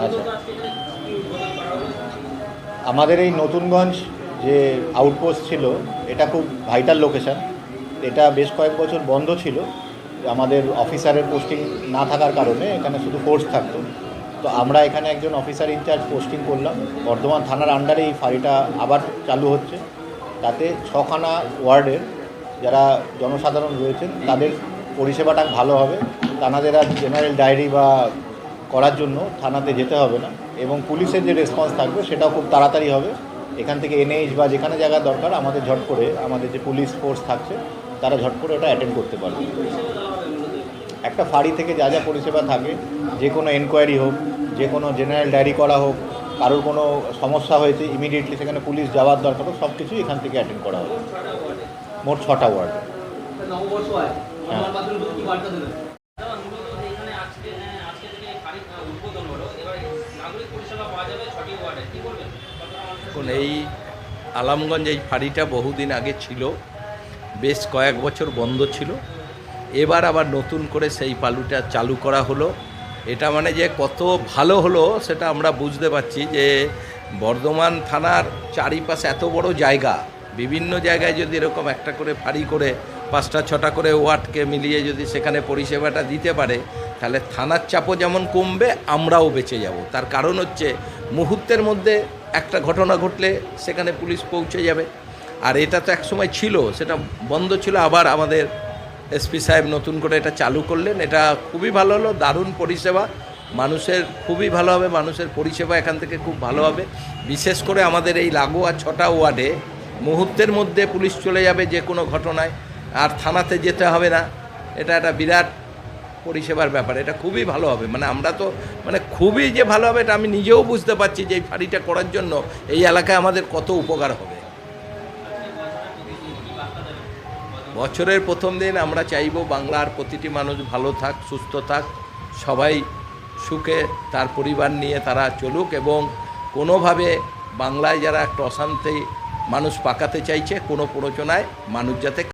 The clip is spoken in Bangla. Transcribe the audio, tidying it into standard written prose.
আচ্ছা, আমাদের এই নতুনগঞ্জ যে আউটপোস্ট ছিল এটা খুব ভাইটাল লোকেশন। এটা বেশ কয়েক বছর বন্ধ ছিল, আমাদের অফিসারের পোস্টিং না থাকার কারণে এখানে শুধু ফোর্স থাকতো। তো আমরা এখানে একজন অফিসার ইনচার্জ পোস্টিং করলাম। বর্ধমান থানার আন্ডারে এই ফাঁড়িটা আবার চালু হচ্ছে। তাতে 6খানা ওয়ার্ডের যারা জনসাধারণ রয়েছেন তাদের পরিষেবাটা ভালো হবে। তানাদের আর জেনারেল ডায়েরি বা করার জন্য থানাতে যেতে হবে না, এবং পুলিশের যে রেসপন্স থাকবে সেটাও খুব তাড়াতাড়ি হবে। এখান থেকে এনএইচ বা যেখানে জায়গা দরকার আমাদের ঝট করে, আমাদের যে পুলিশ ফোর্স থাকছে তারা ঝট করে ওটা অ্যাটেন্ড করতে পারবে। একটা ফাঁড়ি থেকে যা যা পরিষেবা থাকে, যে কোনো এনকোয়ারি হোক, যে কোনো জেনারেল ডায়েরি করা হোক, কারোর কোনো সমস্যা হয়েছে ইমিডিয়েটলি সেখানে পুলিশ যাওয়ার দরকার হোক, সব কিছুই এখান থেকে অ্যাটেন্ড করা হবে। মোট 6টা ওয়ার্ড। এখন এই আলমগঞ্জ এই ফাঁড়িটা বহুদিন আগে ছিল, বেশ কয়েক বছর বন্ধ ছিল। এবার আবার নতুন করে সেই পালুটা চালু করা হলো। এটা মানে যে কত ভালো হলো সেটা আমরা বুঝতে পারছি যে বর্ধমান থানার চারিপাশে এত বড় জায়গা, বিভিন্ন জায়গায় যদি এরকম একটা করে ফাঁড়ি করে 5টা 6টা করে ওয়ার্ডকে মিলিয়ে যদি সেখানে পরিষেবাটা দিতে পারে, তাহলে থানার চাপও যেমন কমবে, আমরাও বেঁচে যাব। তার কারণ হচ্ছে মুহূর্তের মধ্যে একটা ঘটনা ঘটলে সেখানে পুলিশ পৌঁছে যাবে। আর এটা তো একসময় ছিল, সেটা বন্ধ ছিল, আবার আমাদের এসপি সাহেব নতুন করে এটা চালু করলেন। এটা খুবই ভালো হলো, দারুণ পরিষেবা, মানুষের খুবই ভালো হবে, মানুষের পরিষেবা এখান থেকে খুব ভালো হবে। বিশেষ করে আমাদের এই লাগোয়া 6টা ওয়ার্ডে মুহূর্তের মধ্যে পুলিশ চলে যাবে যে কোনো ঘটনায়, আর থানাতে যেতে হবে না। এটা একটা বিরাট পরিষেবার ব্যাপার, এটা খুবই ভালো হবে। মানে আমরা তো মানে খুবই যে ভালো হবে এটা আমি নিজেও বুঝতে পারছি যে এই ফাঁড়িটা করার জন্য এই এলাকায় আমাদের কত উপকার হবে। বছরের প্রথম দিন আমরা চাইব বাংলার প্রতিটি মানুষ ভালো থাক, সুস্থ থাক, সবাই সুখে তার পরিবার নিয়ে তারা চলুক, এবং কোনোভাবে বাংলায় যারা একটা অশান্তি মানুষ পাকাতে চাইছে, কোনো প্ররোচনায় মানুষ যাতে